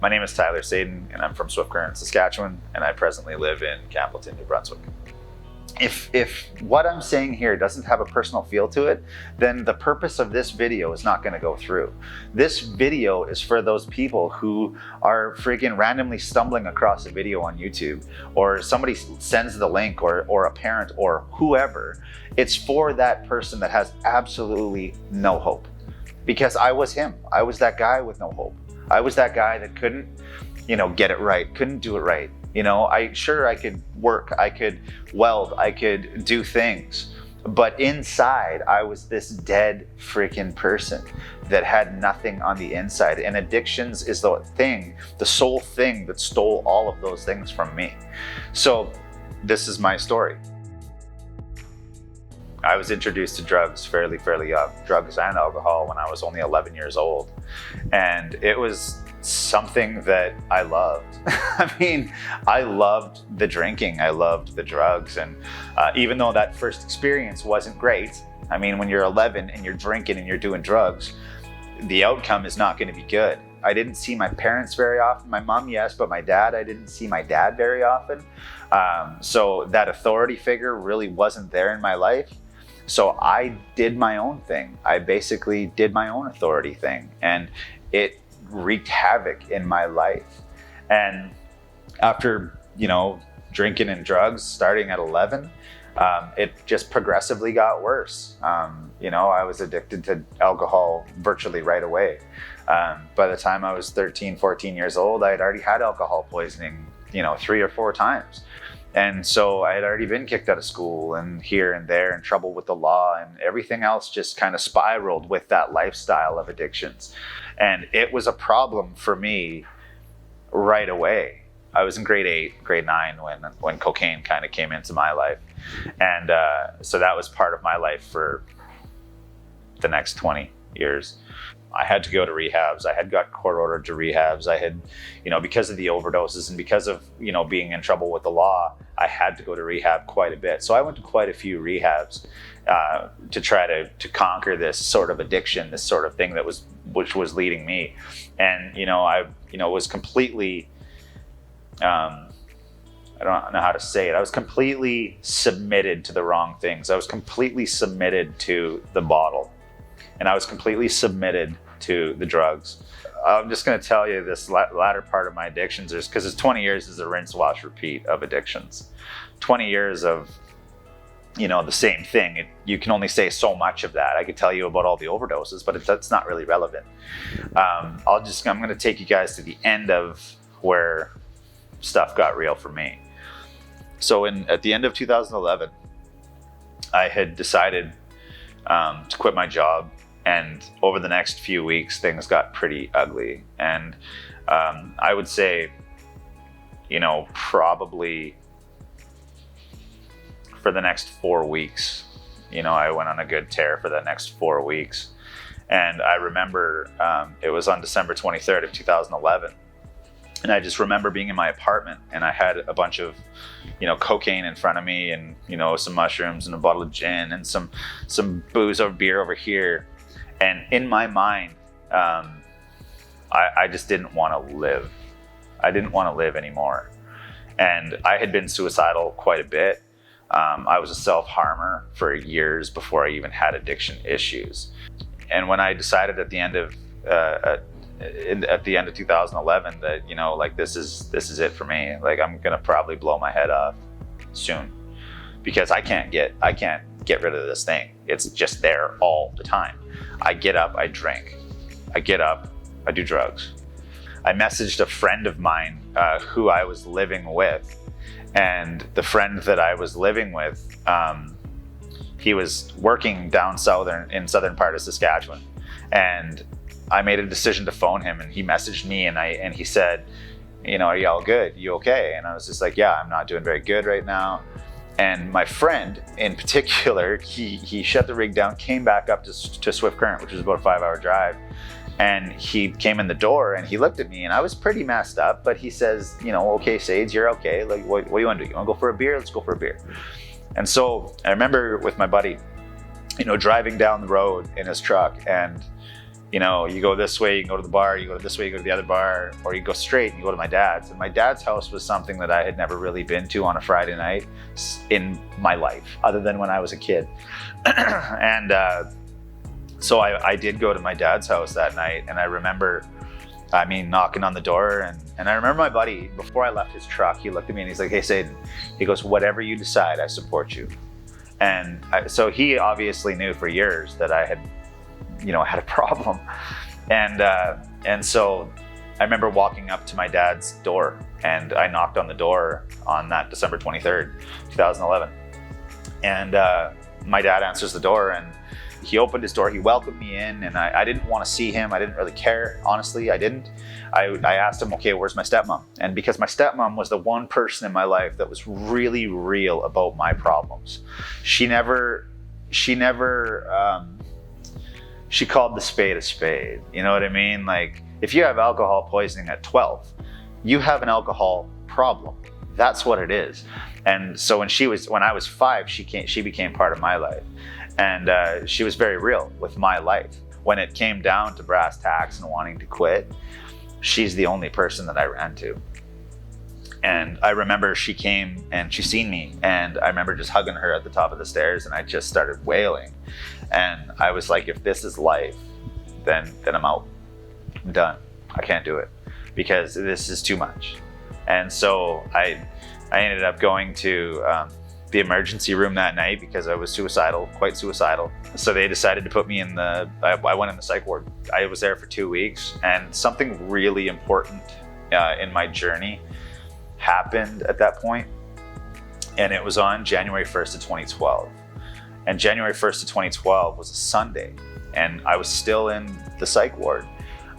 My name is Tyler Sadden, and I'm from Swift Current, Saskatchewan, and I presently live in Campbellton, New Brunswick. If what I'm saying here doesn't have a personal feel to it, then the purpose of this video is not going to go through. This video is for those people who are freaking randomly stumbling across a video on YouTube, or somebody sends the link, or a parent or whoever. It's for that person that has absolutely no hope. Because I was him. I was that guy with no hope. I was that guy that couldn't, get it right, couldn't do it right. I could work, I could weld, I could do things, but inside I was this dead freaking person that had nothing on the inside. And addictions is the sole thing that stole all of those things from me. So this is my story. I was introduced to drugs fairly young, drugs and alcohol, when I was only 11 years old. And it was something that I loved. I loved the drinking, I loved the drugs. And even though that first experience wasn't great, when you're 11 and you're drinking and you're doing drugs, the outcome is not going to be good. I didn't see my parents very often. My mom, yes, but my dad, I didn't see my dad very often. So that authority figure really wasn't there in my life. So I did my own thing. I basically did my own authority thing, and it wreaked havoc in my life. And after, drinking and drugs starting at 11, it just progressively got worse. I was addicted to alcohol virtually right away. By the time I was 13, 14 years old, I had already had alcohol poisoning, 3 or 4 times. And so I had already been kicked out of school and here and there, in trouble with the law, and everything else just kind of spiraled with that lifestyle of addictions. And it was a problem for me right away. I was in grade 8, grade 9 when cocaine kind of came into my life. And so that was part of my life for the next 20 years. I had to go to rehabs. I had got court ordered to rehabs. I had, because of the overdoses and because of, being in trouble with the law, I had to go to rehab quite a bit. So I went to quite a few rehabs to try to conquer this sort of addiction, this sort of thing which was leading me. And, I was completely, I don't know how to say it. I was completely submitted to the wrong things. I was completely submitted to the bottle. And I was completely submitted to the drugs. I'm just going to tell you this latter part of my addictions is because it's 20 years is a rinse, wash, repeat of addictions. 20 years of, the same thing. You can only say so much of that. I could tell you about all the overdoses, but that's not really relevant. I'm going to take you guys to the end of where stuff got real for me. So at the end of 2011, I had decided to quit my job. And over the next few weeks, things got pretty ugly. And I would say, probably for the next 4 weeks, I went on a good tear for the next 4 weeks. And I remember it was on December 23rd of 2011. And I just remember being in my apartment, and I had a bunch of, cocaine in front of me, and, some mushrooms and a bottle of gin and some booze or beer over here. And in my mind, I just didn't want to live. I didn't want to live anymore. And I had been suicidal quite a bit. I was a self-harmer for years before I even had addiction issues. And when I decided at the end of 2011 that, this is it for me. I'm going to probably blow my head off soon, because I can't get rid of this thing. It's just there all the time. I get up, I drink. I get up, I do drugs. I messaged a friend of mine who I was living with, and the friend that I was living with, he was working down in southern part of Saskatchewan, and I made a decision to phone him, and he messaged me, and he said, are you all good? You okay? And I was just like, yeah, I'm not doing very good right now. And my friend in particular, he shut the rig down, came back up to Swift Current, which was about a 5-hour drive. And he came in the door and he looked at me, and I was pretty messed up, but he says, okay, Sades, you're okay. What do you want to do? You want to go for a beer? Let's go for a beer. And so I remember with my buddy, driving down the road in his truck, and you know, you go this way, you can go to the bar, you go this way, you go to the other bar, or you go straight and you go to my dad's. And my dad's house was something that I had never really been to on a Friday night in my life, other than when I was a kid. And so I did go to my dad's house that night, and I remember, knocking on the door, and I remember my buddy, before I left his truck, he looked at me and he's like, "Hey, Sadden," he goes, "whatever you decide, I support you." And so he obviously knew for years that I had, you know, had a problem. And so I remember walking up to my dad's door, and I knocked on the door on that December 23rd, 2011. And my dad answers the door, and he opened his door, he welcomed me in, and I didn't want to see him. I didn't really care, honestly, I didn't. I asked him, "Okay, where's my stepmom?" And because my stepmom was the one person in my life that was really real about my problems. She called the spade a spade. You know what I mean? Like, if you have alcohol poisoning at 12, you have an alcohol problem. That's what it is. And so when I was 5, she became part of my life. And she was very real with my life. When it came down to brass tacks and wanting to quit, she's the only person that I ran to. And I remember she came and she seen me, and I remember just hugging her at the top of the stairs, and I just started wailing. And I was like, if this is life, then I'm out. I'm done. I can't do it because this is too much. And so I ended up going to the emergency room that night because I was quite suicidal. So they decided to put me in I went in the psych ward. I was there for 2 weeks, and something really important in my journey happened at that point. And it was on January 1st of 2012. And January 1st of 2012 was a Sunday, and I was still in the psych ward.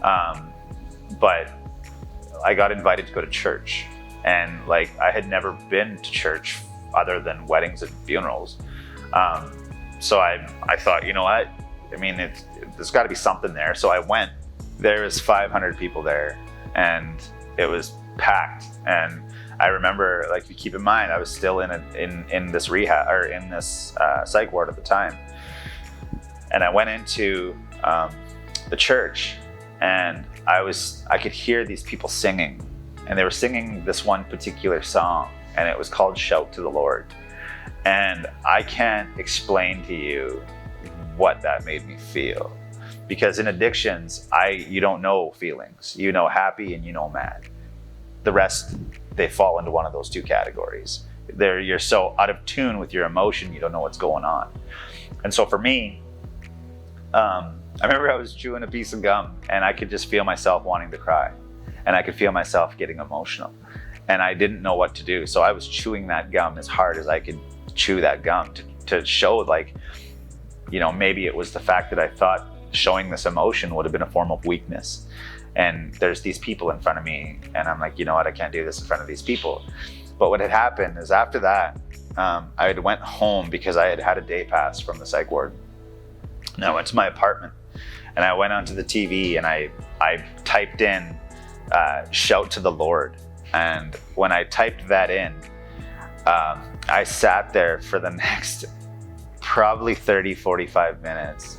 But I got invited to go to church, and like, I had never been to church other than weddings and funerals. So I thought, you know what? I mean, there's got to be something there. So I went. There was 500 people there, and it was packed. And I remember, like, you keep in mind, I was still in this rehab, or in this psych ward at the time. And I went into the church, and I could hear these people singing, and they were singing this one particular song, and it was called "Shout to the Lord." And I can't explain to you what that made me feel, because in addictions, you don't know feelings. You know happy and you know mad. The rest, they fall into one of those two categories. You're so out of tune with your emotion, you don't know what's going on. And so for me, I remember I was chewing a piece of gum, and I could just feel myself wanting to cry, and I could feel myself getting emotional, and I didn't know what to do. So I was chewing that gum as hard as I could chew that gum to show, like, you know, maybe it was the fact that I thought showing this emotion would have been a form of weakness. And there's these people in front of me, and I'm like, you know what, I can't do this in front of these people. But what had happened is, after that, I had went home because I had had a day pass from the psych ward. And I went to my apartment, and I went onto the TV, and I typed in "Shout to the Lord." And when I typed that in, I sat there for the next probably 30-45 minutes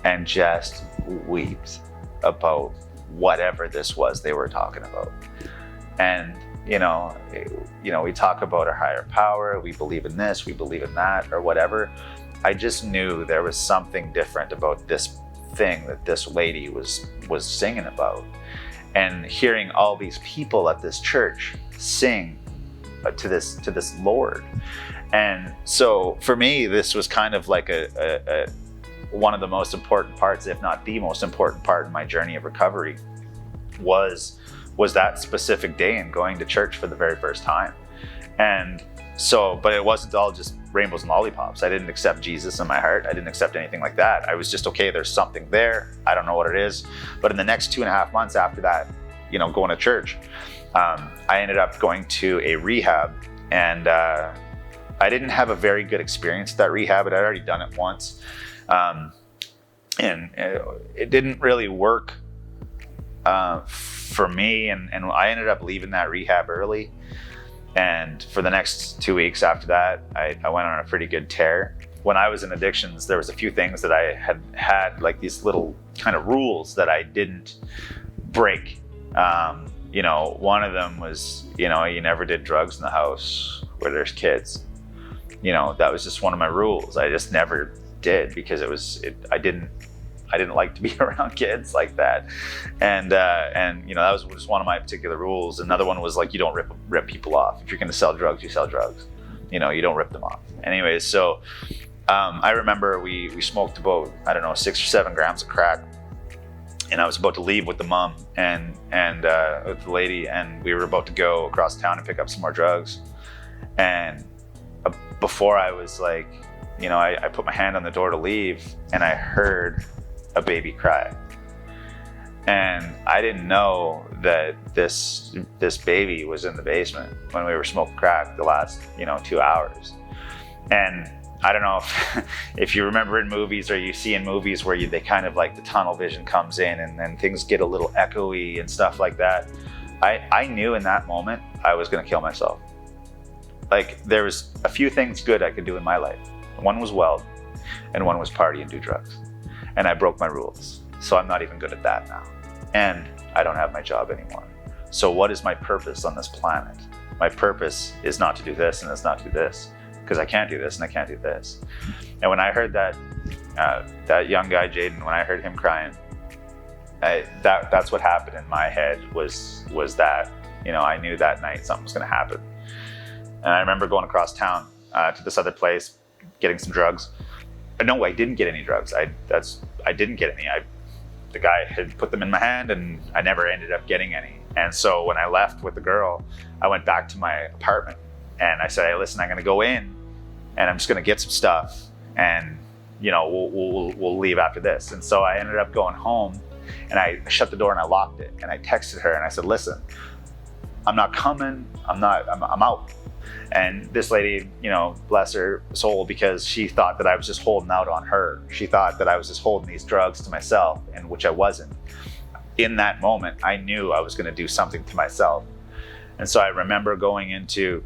and just wept about whatever this was they were talking about. And you know, we talk about our higher power, we believe in this, we believe in that, or whatever. I just knew there was something different about this thing that this lady was singing about. And hearing all these people at this church sing to this Lord. And so for me, this was kind of like a one of the most important parts, if not the most important part in my journey of recovery, was that specific day and going to church for the very first time. And so, but it wasn't all just rainbows and lollipops. I didn't accept Jesus in my heart. I didn't accept anything like that. I was just, okay, there's something there. I don't know what it is. But in the next 2.5 months after that, you know, going to church, I ended up going to a rehab, and I didn't have a very good experience at that rehab, but I'd already done it once. And it didn't really work for me, and I ended up leaving that rehab early. And for the next 2 weeks after that, I went on a pretty good tear. when I was in addictions, there was a few things that I had like these little kind of rules that I didn't break. You know, one of them was, you know, you never did drugs in the house where there's kids. You know, that was just one of my rules. I just never did, because I didn't like to be around kids like that. And you know, that was just one of my particular rules. Another one was like, you don't rip people off. If you're going to sell drugs, you sell drugs. You know, you don't rip them off. Anyways, so I remember we smoked about, I don't know, 6 or 7 grams of crack. And I was about to leave with the mom and with the lady, and we were about to go across town and pick up some more drugs. And before I was like, you know, I put my hand on the door to leave, and I heard a baby cry. And I didn't know that this baby was in the basement when we were smoking crack the last, you know, 2 hours. And I don't know if you remember in movies, or you see in movies where they kind of like the tunnel vision comes in and then things get a little echoey and stuff like that. I knew in that moment I was going to kill myself. Like, there was a few things good I could do in my life. One was weld, and one was party and do drugs. And I broke my rules. So I'm not even good at that now. And I don't have my job anymore. So what is my purpose on this planet? My purpose is not to do this, and it's not to do this, because I can't do this and I can't do this. And when I heard that young guy, Jaden, when I heard him crying, that's what happened in my head was that, you know, I knew that night something was going to happen. And I remember going across town to this other place, getting some drugs. No, I didn't get any drugs. I didn't get any. The guy had put them in my hand, and I never ended up getting any. And so when I left with the girl, I went back to my apartment, and I said, "Hey, listen, I'm going to go in, and I'm just going to get some stuff, and you know, we'll leave after this." And so I ended up going home, and I shut the door and I locked it, and I texted her and I said, "Listen, I'm not coming. I'm out." And this lady, you know, bless her soul, because she thought that I was just holding out on her. She thought that I was just holding these drugs to myself, and which I wasn't. In that moment, I knew I was going to do something to myself. And so I remember going into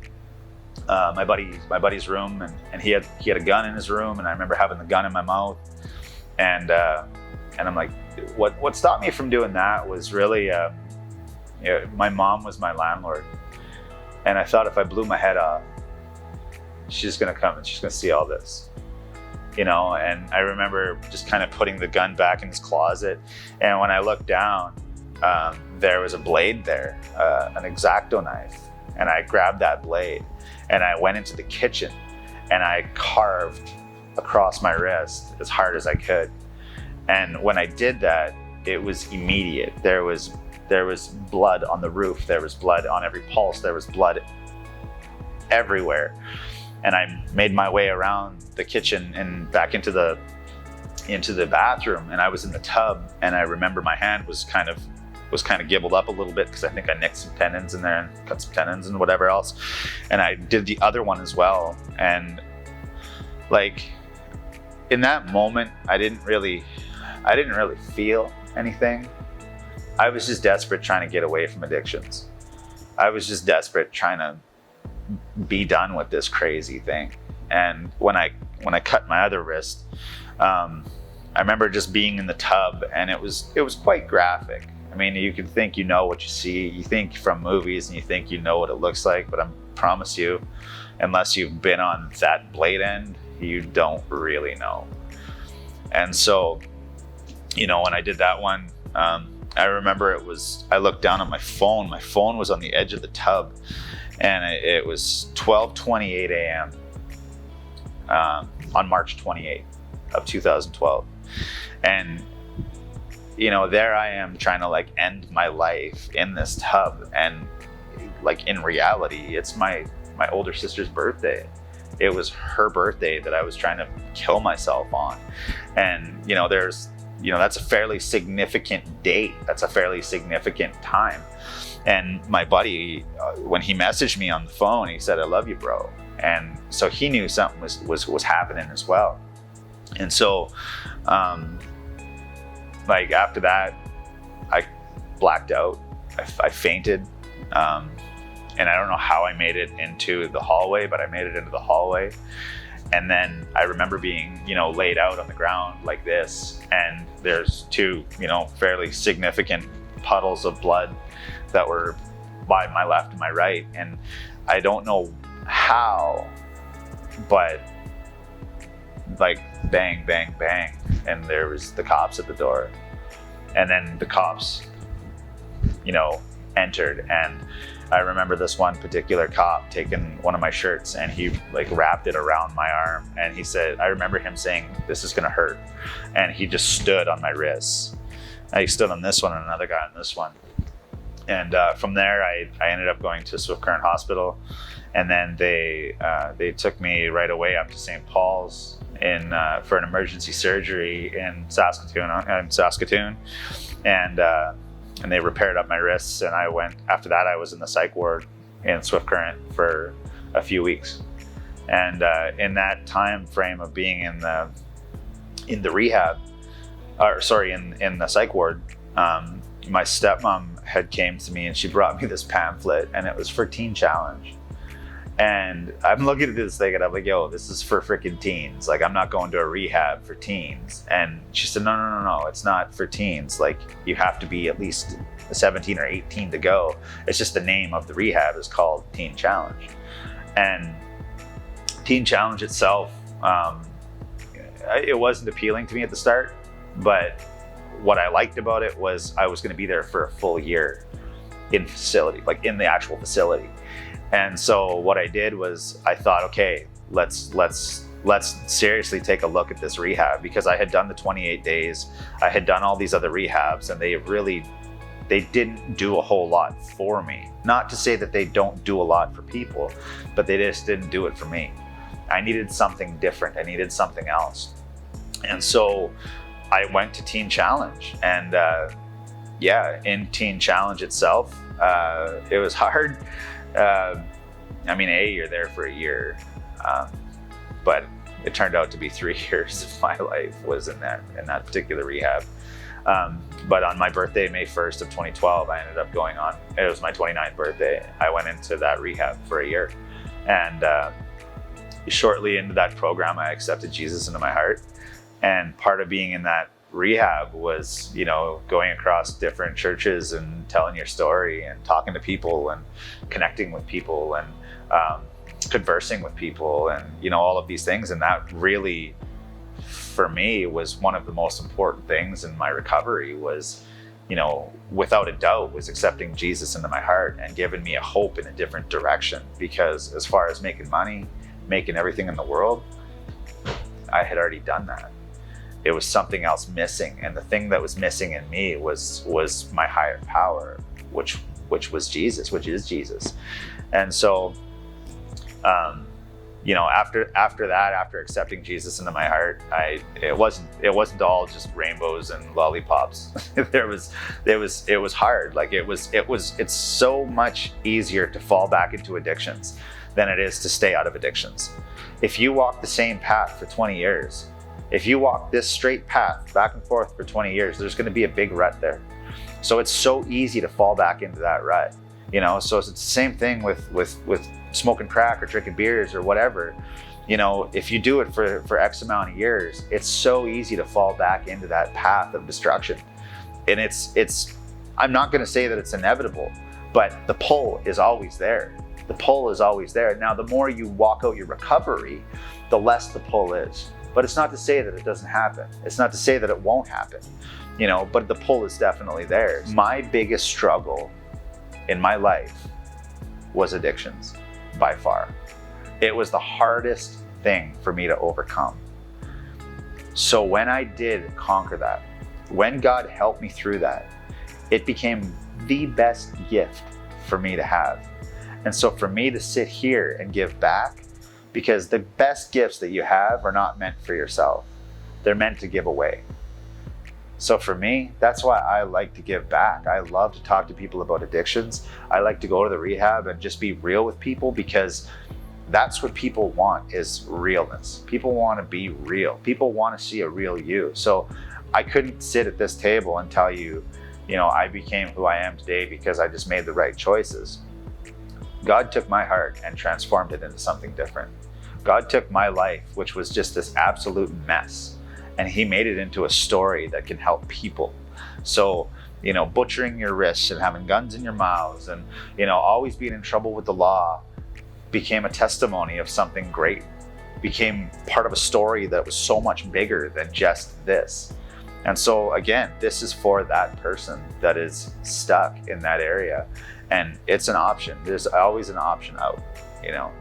my buddy's room, and he had a gun in his room, and I remember having the gun in my mouth. And I'm like, what stopped me from doing that was really, you know, my mom was my landlord. And I thought if I blew my head off, she's gonna come and she's gonna see all this, you know? And I remember just kind of putting the gun back in his closet. And when I looked down, there was a blade there, an X-Acto knife. And I grabbed that blade and I went into the kitchen and I carved across my wrist as hard as I could. And when I did that, it was immediate. There was blood on the roof. There was blood on every pulse. There was blood everywhere. And I made my way around the kitchen and back into the bathroom, and I was in the tub, and I remember my hand was kind of gibbled up a little bit because I think I nicked some tendons in there and cut some tendons and whatever else. And I did the other one as well. And like in that moment, I didn't really feel anything. I was just desperate trying to get away from addictions. I was just desperate trying to be done with this crazy thing. And when I cut my other wrist, I remember just being in the tub, and it was quite graphic. I mean, you can think you know what you see, you think from movies, and you think you know what it looks like, but I promise you, unless you've been on that blade end, you don't really know. And so, you know, when I did that one, I remember I looked down at my phone. My phone was on the edge of the tub, and it was 12:28 a.m. On March 28th of 2012. And, you know, there I am trying to like end my life in this tub. And like in reality, it's my older sister's birthday. It was her birthday that I was trying to kill myself on. And, you know, that's a fairly significant date. That's a fairly significant time. And my buddy, when he messaged me on the phone, he said, "I love you, bro." And so he knew something was happening as well. And so, like after that, I blacked out. I fainted. And I don't know how I made it into the hallway, but I made it into the hallway. And then I remember being, laid out on the ground like this, and there's two, fairly significant puddles of blood that were by my left and my right. And I don't know how, but like bang, bang, bang. And there was the cops at the door. And then the cops, entered. And I remember this one particular cop taking one of my shirts and he like wrapped it around my arm. And he said, I remember him saying, "This is gonna hurt." And he just stood on my wrists. He stood on this one and another guy on this one. And from there, I ended up going to Swift Current Hospital. And then they took me right away up to St. Paul's for an emergency surgery in Saskatoon. And they repaired up my wrists, and after that I was in the psych ward in Swift Current for a few weeks. And in that time frame of being in the rehab, in the psych ward, my stepmom had came to me and she brought me this pamphlet, and it was for Teen Challenge. And I'm looking at this thing and I'm like, yo, this is for freaking teens. Like, I'm not going to a rehab for teens. And she said, no, it's not for teens. Like, you have to be at least 17 or 18 to go. It's just the name of the rehab is called Teen Challenge. And Teen Challenge itself, it wasn't appealing to me at the start, but what I liked about it was I was going to be there for a full year in the actual facility. And so what I did was I thought, okay, let's seriously take a look at this rehab, because I had done the 28 days. I had done all these other rehabs, and they didn't do a whole lot for me. Not to say that they don't do a lot for people, but they just didn't do it for me. I needed something different. I needed something else. And so I went to Teen Challenge, and in Teen Challenge itself, it was hard. You're there for a year, but it turned out to be 3 years of my life was in that particular rehab. But on my birthday, May 1st of 2012, I ended up going on. It was my 29th birthday. I went into that rehab for a year, and shortly into that program, I accepted Jesus into my heart. And part of being in that rehab was, going across different churches and telling your story and talking to people and connecting with people and conversing with people and, all of these things. And that really, for me, was one of the most important things in my recovery was, without a doubt, was accepting Jesus into my heart and giving me a hope in a different direction. Because as far as making money, making everything in the world, I had already done that. It was something else missing, and the thing that was missing in me was my higher power, which was Jesus, which is Jesus. And so, after accepting Jesus into my heart, it wasn't all just rainbows and lollipops. It was hard. Like it's so much easier to fall back into addictions than it is to stay out of addictions. If you walk the same path for 20 years. If you walk this straight path back and forth for 20 years, there's going to be a big rut there. So it's so easy to fall back into that rut, So it's the same thing with smoking crack or drinking beers or whatever. If you do it for X amount of years, it's so easy to fall back into that path of destruction. And it's I'm not going to say that it's inevitable, but the pull is always there. The pull is always there. Now, the more you walk out your recovery, the less the pull is. But it's not to say that it doesn't happen. It's not to say that it won't happen, but the pull is definitely there. My biggest struggle in my life was addictions, by far. It was the hardest thing for me to overcome. So when I did conquer that, when God helped me through that, it became the best gift for me to have. And so for me to sit here and give back, because the best gifts that you have are not meant for yourself. They're meant to give away. So for me, that's why I like to give back. I love to talk to people about addictions. I like to go to the rehab and just be real with people, because that's what people want, is realness. People want to be real. People want to see a real you. So I couldn't sit at this table and tell you, I became who I am today because I just made the right choices. God took my heart and transformed it into something different. God took my life, which was just this absolute mess, and he made it into a story that can help people. So, you know, butchering your wrists and having guns in your mouths and, you know, always being in trouble with the law became a testimony of something great, became part of a story that was so much bigger than just this. And so again, this is for that person that is stuck in that area, and it's an option. There's always an option out, you know.